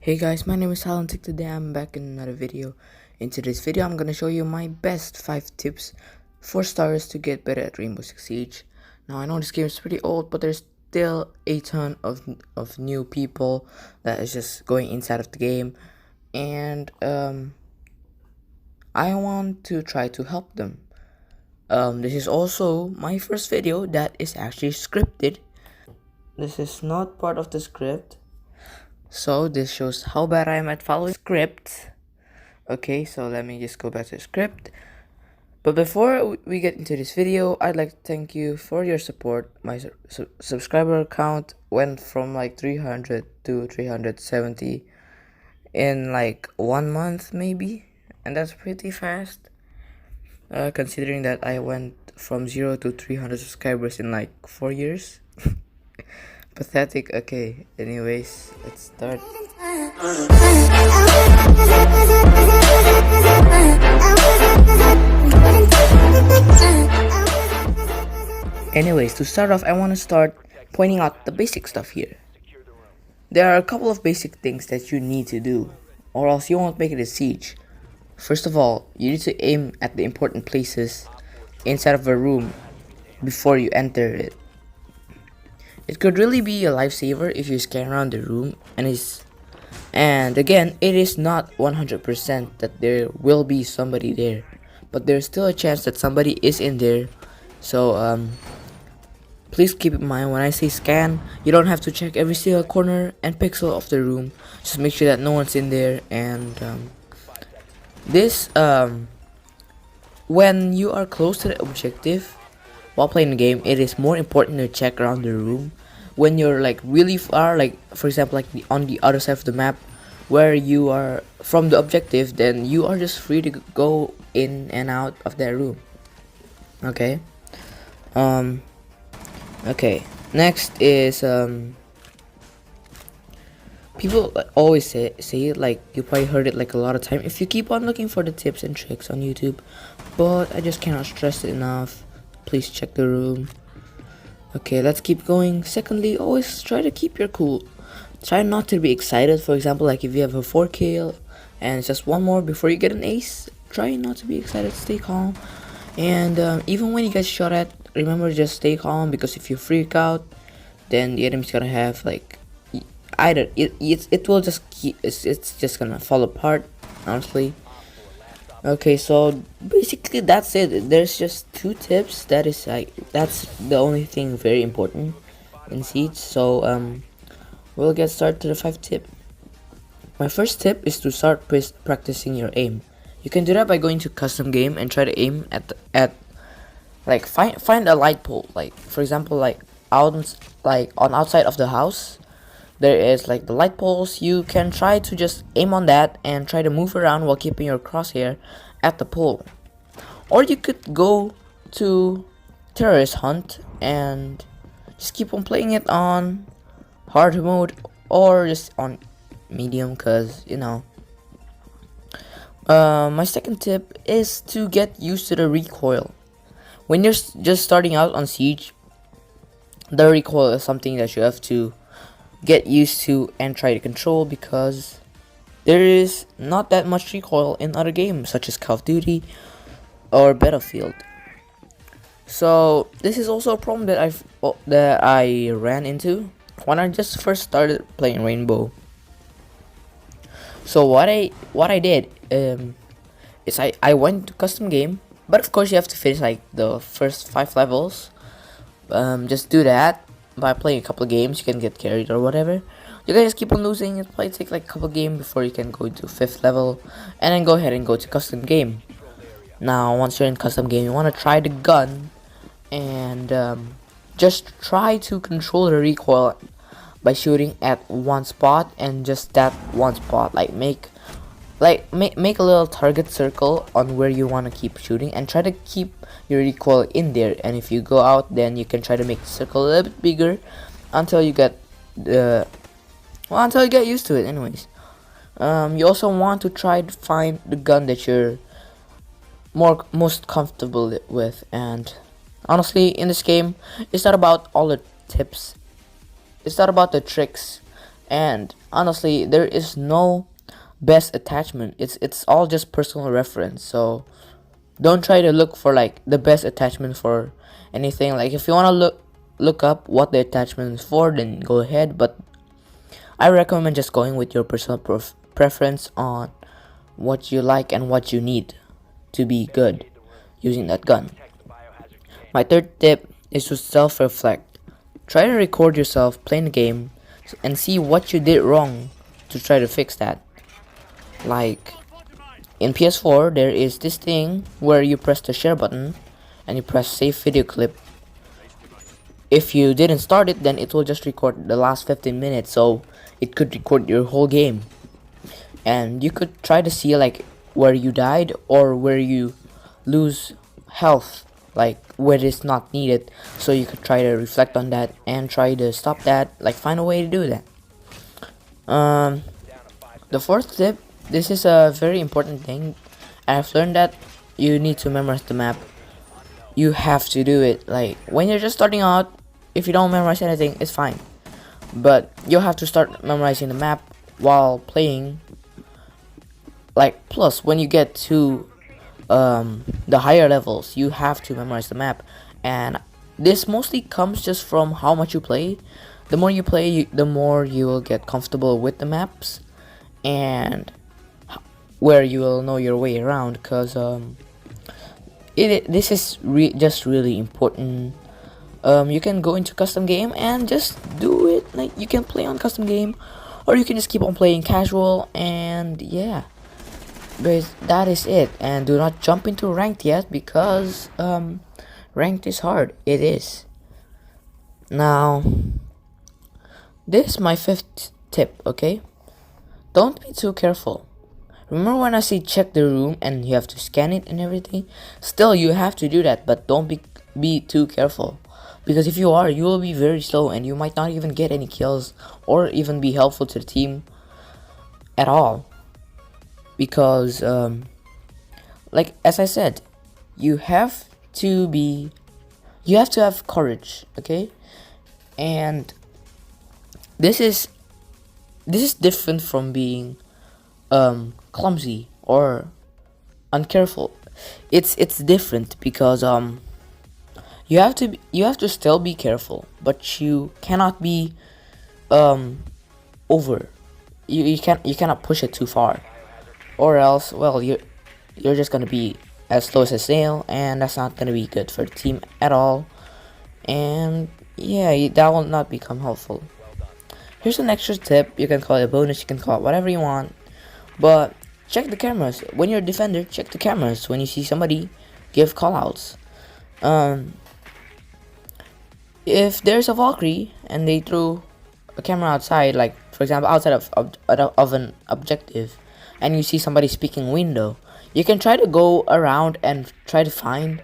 Hey guys, my name is Cylentic. Today I'm back in another video. In today's video, I'm gonna show you my best 5 tips for starters to get better at Rainbow Six Siege. Now I know this game is pretty old, but there's still a ton of new people that is just going inside of the game, and I want to try to help them. This is also my first video that is actually scripted. This is not part of the script. So this shows how bad I am at following scripts. Okay, so let me just go back to the script. But before we get into this video, I'd like to thank you for your support. My subscriber count went from like 300 to 370 in like 1 month maybe. And that's pretty fast. Considering that I went from 0 to 300 subscribers in like 4 years. Pathetic. Okay, anyways, let's start. Anyways, to start off, I want to start pointing out the basic stuff here. There are a couple of basic things that you need to do, or else you won't make it a siege. First of all, you need to aim at the important places inside of a room before you enter it. It could really be a lifesaver if you scan around the room, and again, it is not 100% that there will be somebody there, but there's still a chance that somebody is in there. So please keep in mind when I say scan, you don't have to check every single corner and pixel of the room. Just make sure that no one's in there. And when you are close to the objective while playing the game, it is more important to check around the room. When you're like really far, like for example like on the other side of the map where you are from the objective, then you are just free to go in and out of that room. Okay. Okay, next is people always say it, like you probably heard it like a lot of time if you keep on looking for the tips and tricks on YouTube, but I just cannot stress it enough. Please check the room. Okay, let's keep going. Secondly, always try to keep your cool. Try not to be excited. For example, like if you have a 4 kill and it's just one more before you get an ace, try not to be excited. Stay calm. And even when you get shot at, remember, just stay calm, because if you freak out, then the enemy's gonna have like either it will just keep it's just gonna fall apart, honestly. Okay, so basically that's it. There's just 2 tips. That's the only thing very important in Siege. So we'll get started to the 5 tip. My first tip is to start practicing your aim. You can do that by going to custom game and try to aim at like find a light pole. Like for example, like on outside of the house, there is like the light poles. You can try to just aim on that and try to move around while keeping your crosshair at the pole. Or you could go to terrorist hunt and just keep on playing it on hard mode or just on medium, cause you know. My second tip is to get used to the recoil. When you're just starting out on Siege, the recoil is something that you have to get used to and try to control, because there is not that much recoil in other games such as Call of Duty or Battlefield. So this is also a problem that I ran into when I just first started playing Rainbow. So what I did is I went to custom game, but of course you have to finish like the first 5 levels. Just do that by playing a couple of games. You can get carried or whatever. You can just keep on losing. It probably take like a couple of games before you can go to 5th level, and then go ahead and go to custom game. Now once you're in custom game, you want to try the gun and just try to control the recoil by shooting at one spot, and just that one spot. Like make a little target circle on where you want to keep shooting, and try to keep your recoil in there. And if you go out, then you can try to make the circle a little bit bigger until you get used to it. Anyways, you also want to try to find the gun that you're most comfortable with. And honestly, in this game, it's not about all the tips, it's not about the tricks, and honestly, there is no best attachment. It's all just personal reference. So don't try to look for like the best attachment for anything. Like if you want to look up what the attachment is for, then go ahead. But I recommend just going with your personal preference on what you like and what you need to be good using that gun. My third tip is to self-reflect. Try to record yourself playing the game and see what you did wrong to try to fix that. Like in PS4, there is this thing where you press the share button and you press save video clip. If you didn't start it, then it will just record the last 15 minutes, so it could record your whole game. And you could try to see like where you died or where you lose health, like where it's not needed, so you could try to reflect on that and try to stop that, like find a way to do that. The fourth tip, this is a very important thing. I've learned that you need to memorize the map. You have to do it. Like when you're just starting out, if you don't memorize anything, it's fine, but you'll have to start memorizing the map while playing. Like plus when you get to the higher levels, you have to memorize the map, and this mostly comes just from how much you play. The more you play, the more you will get comfortable with the maps and where you will know your way around, because this is just really important. You can go into custom game and just do it. Like you can play on custom game, or you can just keep on playing casual, and yeah, but that is it. And do not jump into ranked yet, because ranked is hard. It is. Now this is my fifth tip. Okay, don't be too careful. Remember when I say check the room and you have to scan it and everything? Still, you have to do that, but don't be too careful, because if you are, you will be very slow and you might not even get any kills or even be helpful to the team at all. Because like as I said, you have to have courage, okay? And this is different from being clumsy or uncareful. It's different, because you have to still be careful, but you cannot be over. You cannot push it too far, or else, well, you're just gonna be as slow as a snail, and that's not gonna be good for the team at all. And yeah, that will not become helpful. Here's an extra tip. You can call it a bonus, you can call it whatever you want, but check the cameras. When you're a defender, check the cameras. When you see somebody, give callouts. If there's a Valkyrie and they threw a camera outside, like for example outside of an objective, and you see somebody speaking window, you can try to go around and try to find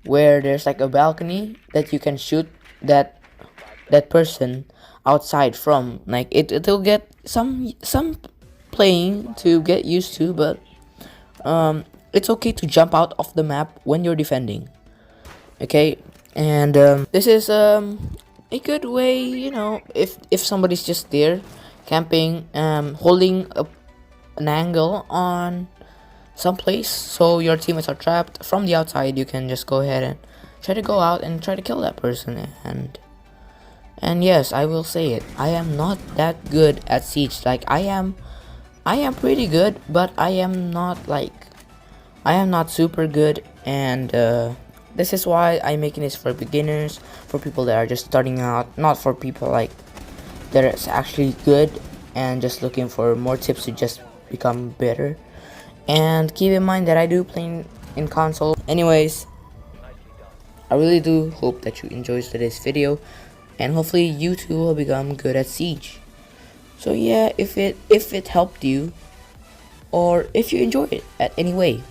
where there's like a balcony that you can shoot that person outside from. Like it'll get some playing to get used to, but it's okay to jump out of the map when you're defending, okay? And this is a good way, you know, if somebody's just there camping, holding an angle on some place, so your teammates are trapped from the outside, you can just go ahead and try to go out and try to kill that person. And yes, I will say it, I am not that good at Siege. Like I am pretty good, but I am not super good. And this is why I'm making this for beginners, for people that are just starting out, not for people like that is actually good and just looking for more tips to just become better. And keep in mind that I do play in console. Anyways, I really do hope that you enjoyed today's video, and hopefully you too will become good at Siege. So yeah, if it helped you, or if you enjoyed it at any way,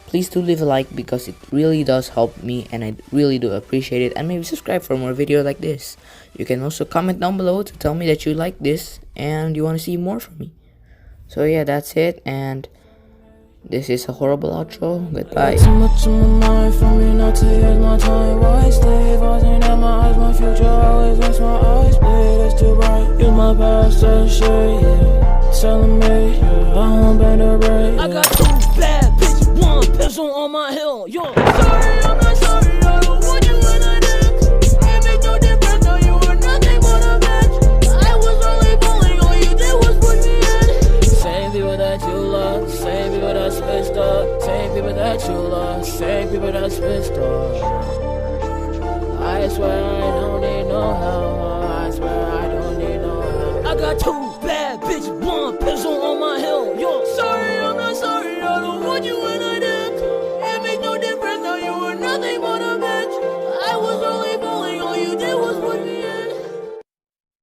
please do leave a like, because it really does help me and I really do appreciate it. And maybe subscribe for more videos like this. You can also comment down below to tell me that you like this and you want to see more from me. So yeah, that's it, and This is a horrible outro. Goodbye. Too much on my mind for me not to use my time. Why stay? Falling at my eyes, my future always makes my eyes bleed. It's too bright. Use my past as shit, yeah. Telling me, yeah, I won't bend a break. Yeah. I got 2 bad bitches, 1 pistol on my hill. Yo, sorry, I'm not sorry. I don't want you in a next. It make no difference. No, you were nothing but a bitch. I was only bullying. All you did was put me in. Same people that you love, same people that switched up, same people that you love, same people that switched up. I swear I don't need no help. I swear I don't need no help. I got 2 bad bitches, 1 pistol on my hill.